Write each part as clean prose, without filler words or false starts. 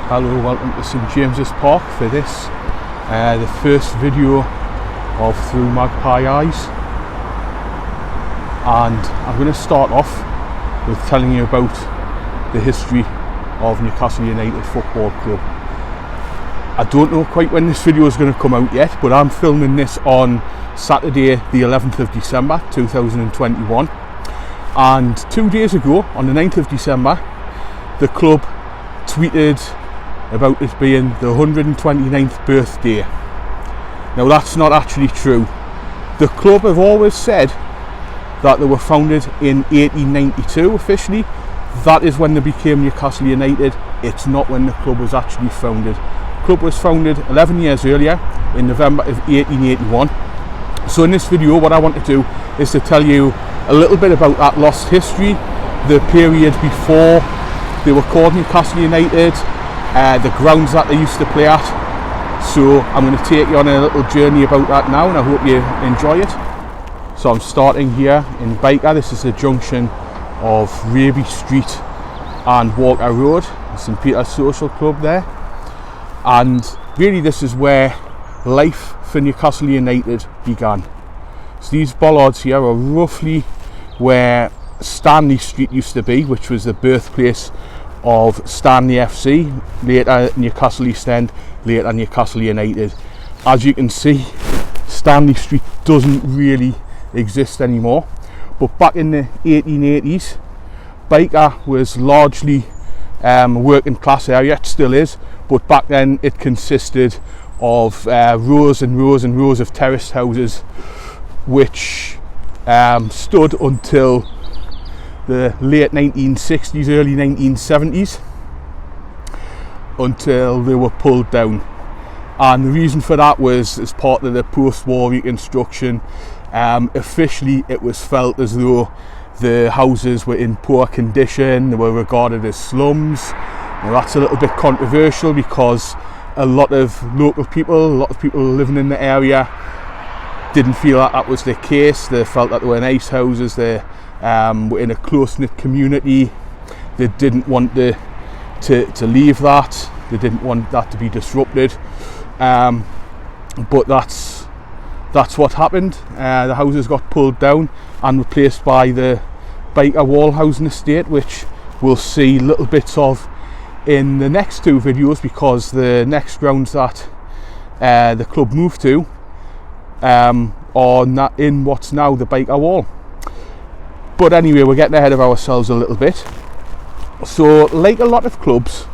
Hello, welcome to St James's Park for this, the first video of Through Magpie Eyes, and I'm going to start off with telling you about the history of Newcastle United Football Club. I don't know quite when this video is going to come out yet, but I'm filming this on Saturday the 11th of December 2021, and 2 days ago on the 9th of December the club tweeted about it being the 129th birthday. Now that's not actually true. The club have always said that they were founded in 1892 officially. That is when they became Newcastle United. It's not when the club was actually founded. The club was founded 11 years earlier in November of 1881. So in this video what I want to do is to tell you a little bit about that lost history, the period before they were called Newcastle United, the grounds that they used to play at. So I'm going to take you on a little journey about that now, and I hope you enjoy it. So I'm starting here in Baker. This is the junction of Rothby Street and Walker Road, the St Peter's Social Club there, and really this is where life for Newcastle United began. So these bollards here are roughly where Stanley Street used to be, which was the birthplace of Stanley FC, later Newcastle East End, later Newcastle United. As you can see, Stanley Street doesn't really exist anymore, but back in the 1880s Baker was largely a working class area. It still is, but back then it consisted of rows and rows and rows of terraced houses which stood until the late 1960s, early 1970s, until they were pulled down. And the reason for that was as part of the post-war reconstruction. Officially it was felt as though the houses were in poor condition, they were regarded as slums. Now that's a little bit controversial because a lot of local people, a lot of people living in the area didn't feel that was the case. They felt that they were nice houses, they were in a close-knit community. They didn't want to leave that, they didn't want that to be disrupted, but that's what happened. The houses got pulled down and replaced by the Baker Wall housing estate, which we'll see little bits of in the next two videos, because the next grounds that the club moved to are not in what's now the Baker Wall. But anyway, we're getting ahead of ourselves a little bit. So like a lot of clubs,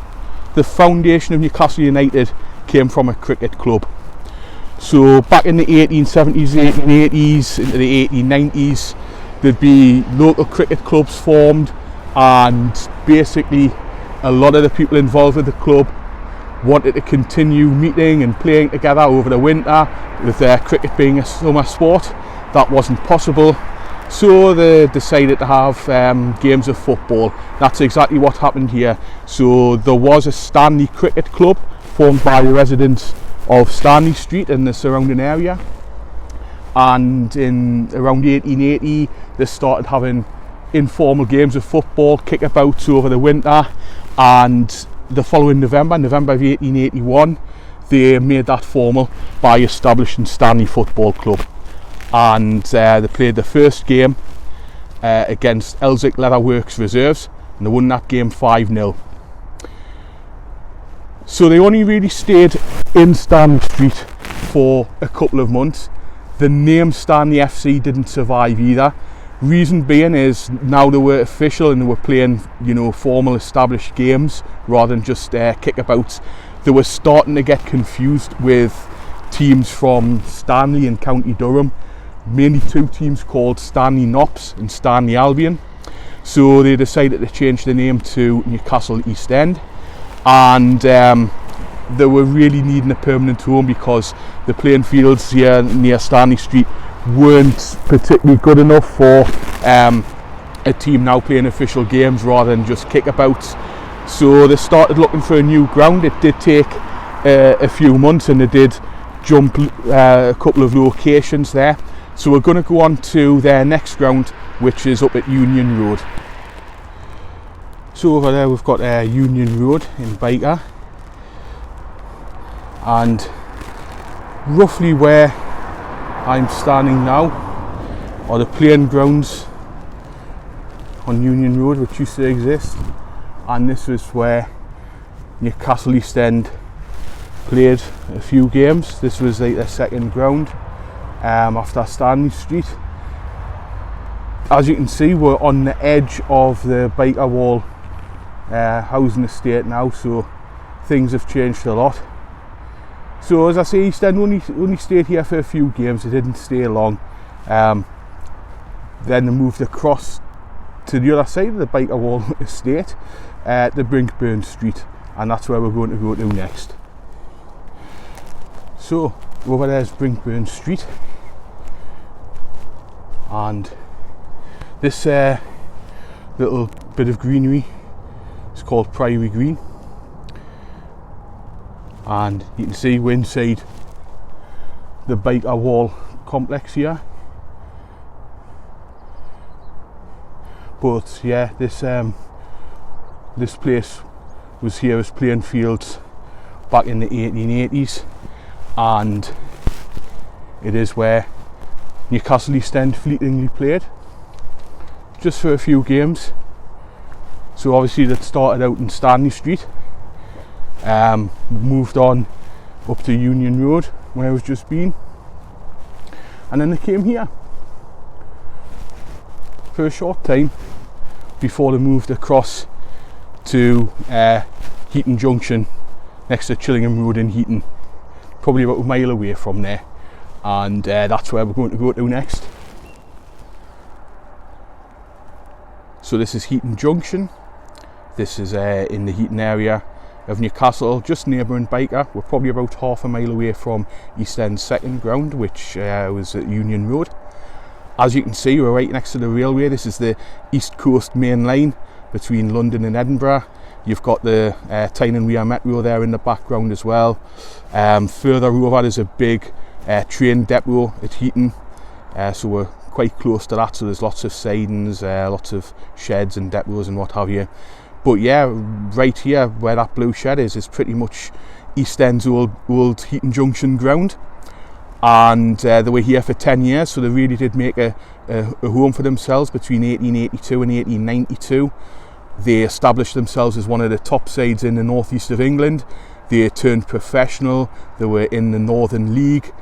the foundation of Newcastle United came from a cricket club. So back in the 1870s, 1880s, into the 1890s, there'd be local cricket clubs formed, and basically a lot of the people involved with the club wanted to continue meeting and playing together over the winter, with cricket being a summer sport. That wasn't possible, so they decided to have games of football. That's exactly what happened here. So there was a Stanley Cricket Club formed by the residents of Stanley Street and the surrounding area, and in around 1880 they started having informal games of football, kickabouts over the winter, and the following November of 1881 they made that formal by establishing Stanley Football Club, and they played the first game against Elsick Leatherworks Reserves, and they won that game 5-0. So they only really stayed in Stanley Street for a couple of months. The name Stanley FC didn't survive either. Reason being is now they were official and they were playing, formal established games rather than just kickabouts. They were starting to get confused with teams from Stanley and County Durham, mainly two teams called Stanley Knops and Stanley Albion. So they decided to change the name to Newcastle East End, and they were really needing a permanent home because the playing fields here near Stanley Street weren't particularly good enough for a team now playing official games rather than just kickabouts. So they started looking for a new ground. It did take a few months, and they did jump a couple of locations there. So we're going to go on to their next ground, which is up at Union Road. So over there we've got Union Road in Baker, And roughly where I'm standing now are the playing grounds on Union Road, which used to exist, and this was where Newcastle East End played a few games. This was like their second ground after Stanley Street. As you can see, we're on the edge of the Biker Wall housing estate now, so things have changed a lot. So as I say, East End only stayed here for a few games. It didn't stay long. Then they moved across to the other side of the Biker Wall estate, the Brinkburn Street, and that's where we're going to go to next. So over there's Brinkburn Street, and this little bit of greenery is called Priory Green, and you can see we're inside the Biker Wall complex here. But yeah, this place was here as playing fields back in the 1880s, and it is where Newcastle East End fleetingly played, just for a few games. So obviously that started out in Stanley Street, moved on up to Union Road where we've just been, and then they came here for a short time before they moved across to Heaton Junction next to Chillingham Road in Heaton, probably about a mile away from there, and that's where we're going to go to next. So this is Heaton Junction. This is in the Heaton area of Newcastle, just neighbouring Biker. We're probably about half a mile away from East End's second ground, which was at Union Road. As you can see, we're right next to the railway. This is the East Coast main line between London and Edinburgh. You've got the Tyne and Wear Metro there in the background as well. Further over there's a big train depot at Heaton, so we're quite close to that, so there's lots of sidings, lots of sheds and depots and what have you. But yeah, right here where that blue shed is pretty much East End's old Heaton Junction ground. And they were here for 10 years, so they really did make a home for themselves between 1882 and 1892. They established themselves as one of the top sides in the northeast of England. They turned professional. They were in the Northern League.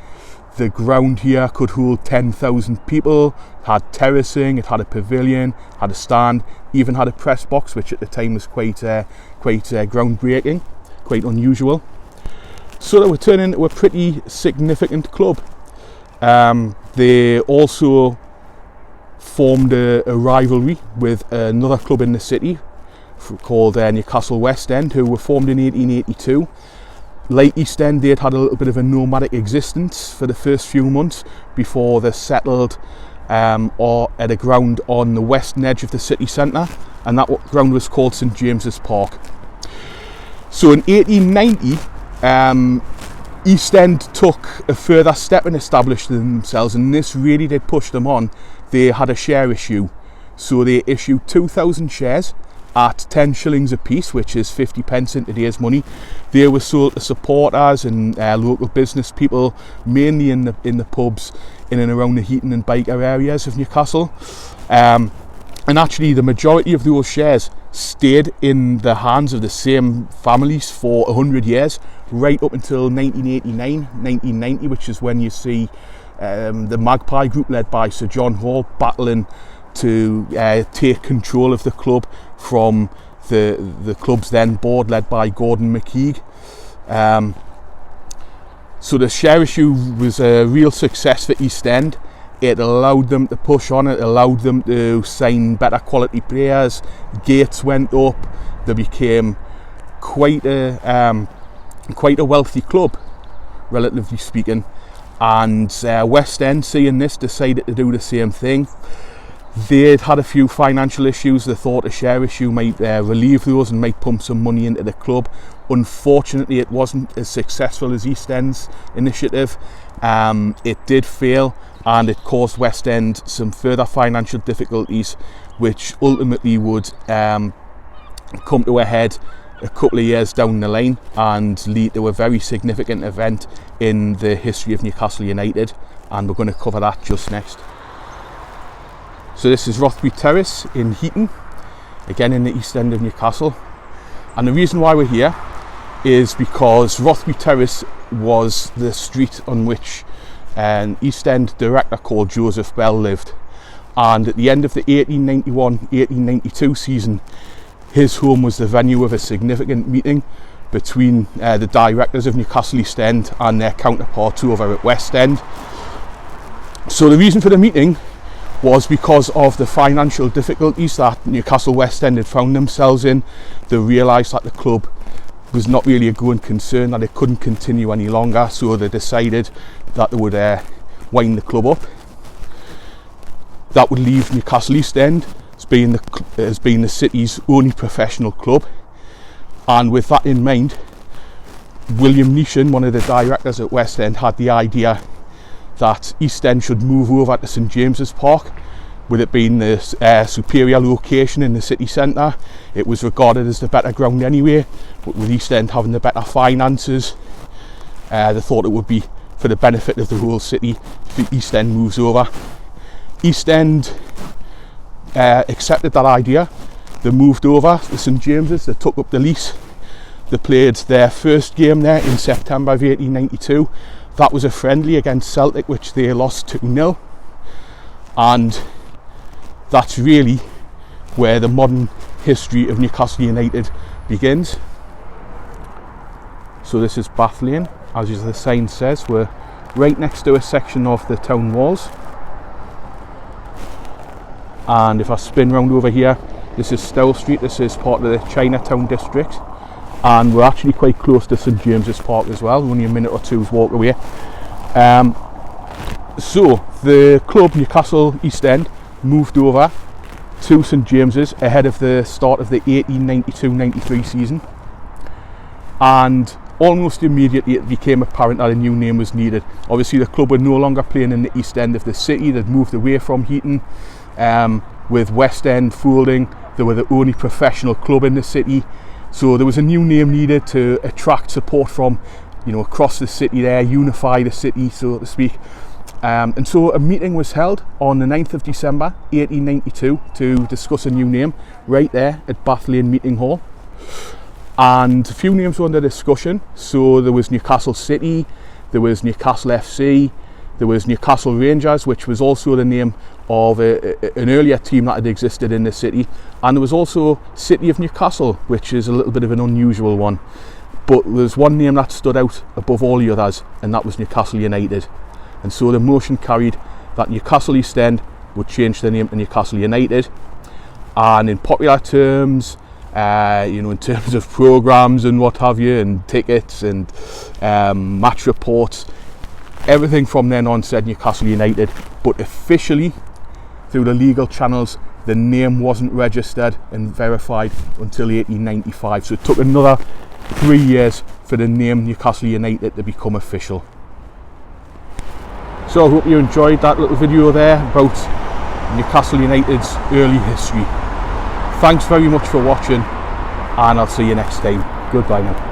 The ground here could hold 10,000 people. It had terracing, it had a pavilion, had a stand, even had a press box, which at the time was quite groundbreaking, quite unusual. So they were turning into a pretty significant club. They also formed a rivalry with another club in the city called Newcastle West End, who were formed in 1882. Like East End, they'd had a little bit of a nomadic existence for the first few months before they settled or at a ground on the western edge of the city centre, and that ground was called St James's Park. So in 1890, East End took a further step in establishing themselves, and this really did push them on. They had a share issue, so they issued 2,000 shares at 10 shillings a piece, which is 50 pence in today's money. They were sold to supporters and local business people, mainly in the pubs in and around the Heaton and Biker areas of Newcastle. And actually the majority of those shares stayed in the hands of the same families for 100 years, right up until 1990, which is when you see the Magpie Group led by Sir John Hall battling to take control of the club from the club's then board led by Gordon McKeague. So the share issue was a real success for East End. It allowed them to push on, it allowed them to sign better quality players, gates went up, they became quite a wealthy club, relatively speaking. And West End, seeing this, decided to do the same thing. They'd had a few financial issues. They thought a share issue might relieve those and might pump some money into the club. Unfortunately, it wasn't as successful as East End's initiative. It did fail, and it caused West End some further financial difficulties, which ultimately would come to a head a couple of years down the line and lead to a very significant event in the history of Newcastle United, and we're going to cover that just next. So this is Rothby Terrace in Heaton, again in the East End of Newcastle, and the reason why we're here is because Rothby Terrace was the street on which an East End director called Joseph Bell lived, and at the end of the 1891-1892 season, his home was the venue of a significant meeting between the directors of Newcastle East End and their counterparts over at West End. So the reason for the meeting was because of the financial difficulties that Newcastle West End had found themselves in. They realised that the club was not really a going concern, that it couldn't continue any longer, so they decided that they would wind the club up. That would leave Newcastle East End as being the city's only professional club, and with that in mind, William Neesham, one of the directors at West End, had the idea that East End should move over to St James's Park, with it being the superior location in the city centre. It was regarded as the better ground anyway, but with East End having the better finances, they thought it would be for the benefit of the whole city if East End moves over. East End accepted that idea. They moved over to St James's, they took up the lease, they played their first game there in September of 1892. That was a friendly against Celtic, which they lost 2-0, and that's really where the modern history of Newcastle United begins. So this is Bath Lane, as the sign says. We're right next to a section of the town walls, and if I spin round over here, this is Stanley Street. This is part of the Chinatown district, and we're actually quite close to St James's Park as well, only a minute or two's walk away. So the club, Newcastle East End, moved over to St James's ahead of the start of the 1892-93 season, and almost immediately it became apparent that a new name was needed. Obviously the club were no longer playing in the East End of the city, they'd moved away from Heaton, with West End folding. They were the only professional club in the city, so there was a new name needed to attract support from, across the city there, unify the city, so to speak. And so a meeting was held on the 9th of December 1892 to discuss a new name right there at Bath Lane Meeting Hall. And a few names were under discussion. So there was Newcastle City, there was Newcastle FC, there was Newcastle Rangers, which was also the name of an earlier team that had existed in the city, and there was also City of Newcastle, which is a little bit of an unusual one. But there's one name that stood out above all the others, and that was Newcastle United. And so the motion carried that Newcastle East End would change their name to Newcastle United. And in popular terms, in terms of programmes and what have you, and tickets and match reports, everything from then on said Newcastle United. But officially, through the legal channels, the name wasn't registered and verified until 1895. So it took another 3 years for the name Newcastle United to become official. So I hope you enjoyed that little video there about Newcastle United's early history. Thanks very much for watching, and I'll see you next time. Goodbye now.